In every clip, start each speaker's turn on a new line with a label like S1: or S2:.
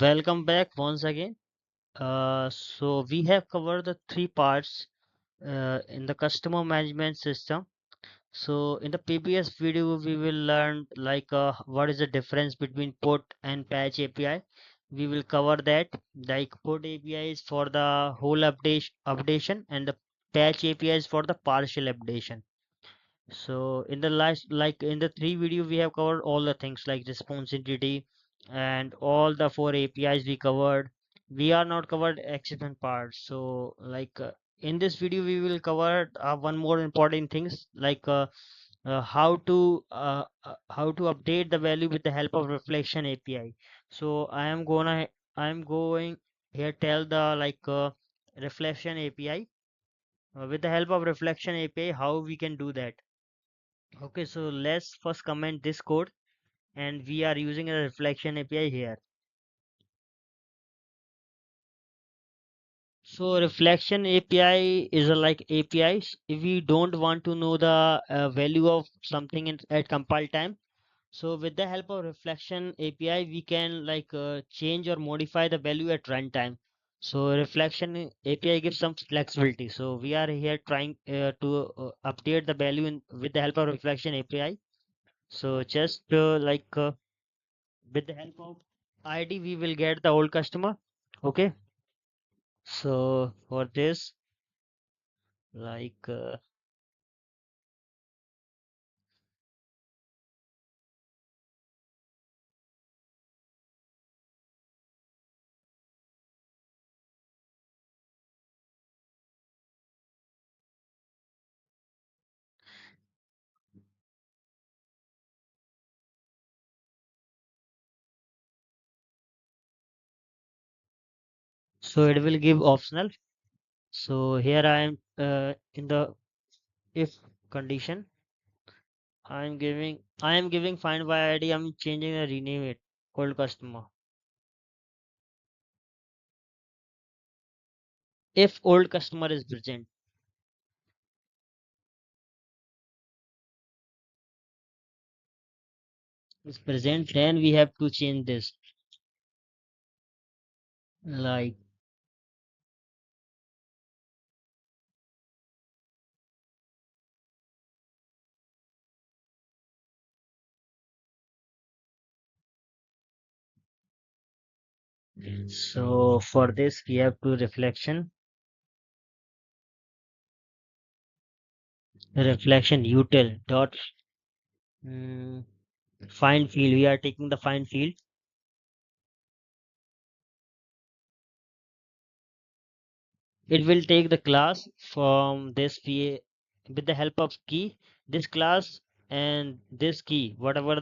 S1: Welcome back once again. So we have covered the three parts in the customer management system. So in the previous video, we will learn what is the difference between put and patch API. We will cover that. Like put API is for the whole updation and the patch API is for the partial updation. So in the last, like in the three video, we have covered all the things like responsibility and all the four APIs we covered. We are not covered exception part. So in this video, we will cover one more important things how to update the value with the help of reflection API. So I am going here tell the reflection API with the help of reflection API how we can do that. Okay, so let's first comment this code and we are using a reflection API here. So reflection API is a like APIs. If we don't want to know the value of something at compile time, so with the help of reflection API, we can change or modify the value at runtime. So reflection API gives some flexibility. So we are here trying to update the value with the help of reflection API. So just with the help of ID we will get the old customer. Okay, so for this like uh, so it will give optional. So here I am in the if condition I am giving find by ID. I'm changing the rename it old customer. If old customer is present, then we have to change this. Like so for this we have to reflection util dot mm, find field. We are taking the find field. It will take the class from this VA with the help of key, this class and this key, whatever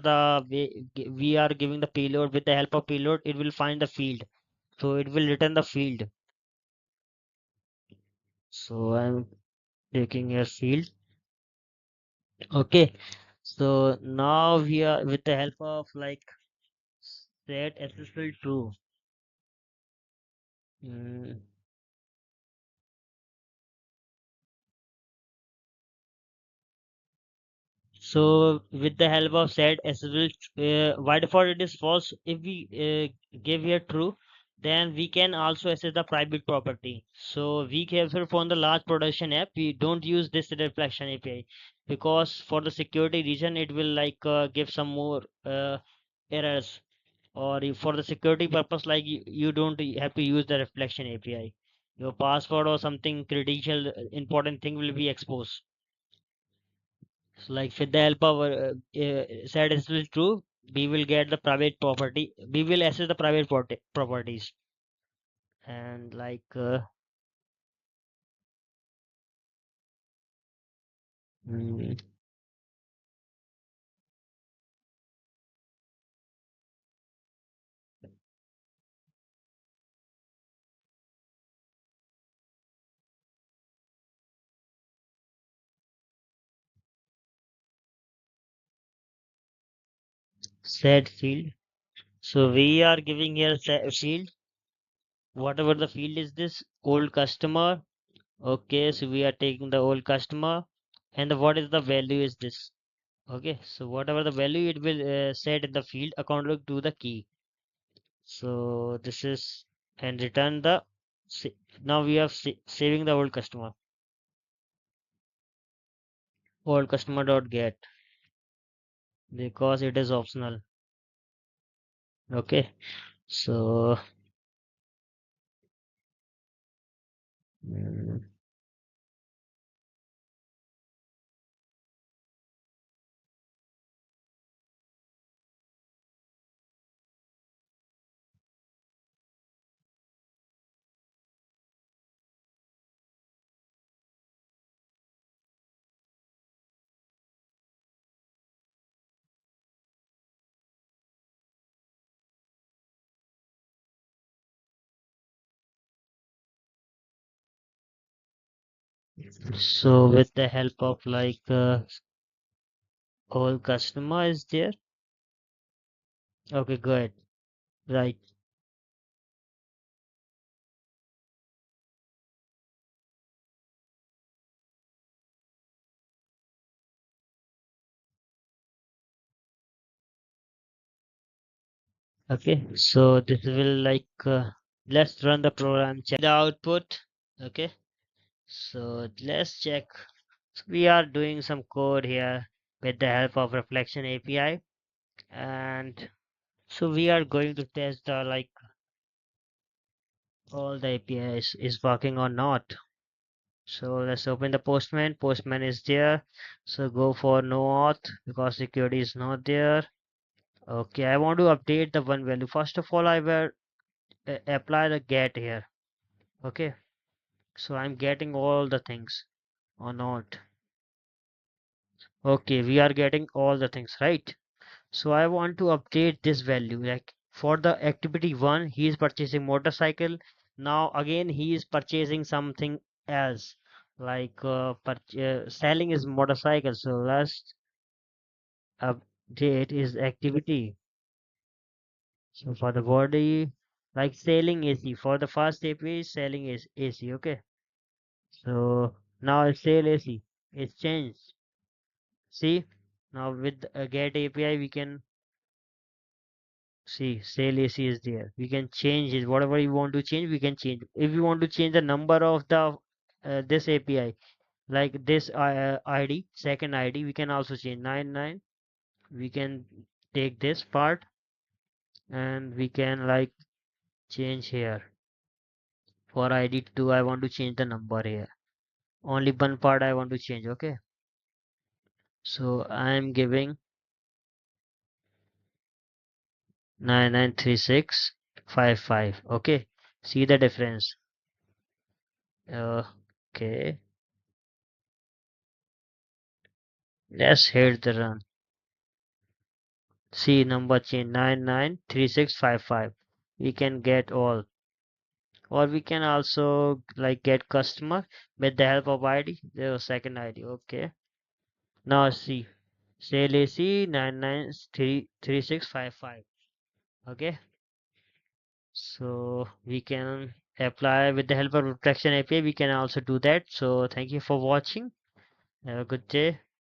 S1: we are giving the payload with the help of payload, it will find the field. So it will return the field. So I'm taking a field. Okay. So now we are with the help of set SSL true. Mm, So with the help of set SSL, by default it is false. If we give here true, then we can also access the private property. So we careful from the large production app, we don't use this reflection API because for the security reason it will give some more errors. Or for the security purpose, you don't have to use the reflection API. Your password or something credential important thing will be exposed. So like with the help of said this is true, we will get the private property. We will access the private properties and mm, set field. So we are giving here set field. Whatever the field is this old customer. Okay, so we are taking the old customer and what is the value is this. Okay, so whatever the value it will set in the field according to the key. So this is and return the sa- now we are saving the old customer dot get because it is optional. Okay, so mm, so with the help of old customer is there. Okay, good. Right. Okay, so this will let's run the program, check the output. Okay, so let's check. So we are doing some code here with the help of reflection API, and so we are going to test the all the APIs is working or not. So let's open the Postman. Postman is there. So go for no auth because security is not there. Okay, I want to update the one value. First of all, I will apply the get here. Okay, so I'm getting all the things or not. Okay, we are getting all the things, right? So I want to update this value. Like for the activity one, he is purchasing motorcycle. Now again, he is purchasing something else. Selling his motorcycle. So let's update his activity. So for the body, like selling AC. For the first API, selling is AC. Okay. So now I sell AC. It's changed. See, now with get API, we can see sale AC is there. We can change it. Whatever you want to change, we can change. If you want to change the number of the this API, like this ID, second ID, we can also change 99. We can take this part and we can change here. For ID 2, I want to change the number here. Only one part I want to change. Okay. So I'm giving 993655. Okay. See the difference. Okay. Let's hit the run. See number change 993655. We can get all, or we can also get customer with the help of ID. The second ID. Okay. Now see sale AC 993655. Okay. So we can apply with the help of reflection API. We can also do that. So thank you for watching. Have a good day.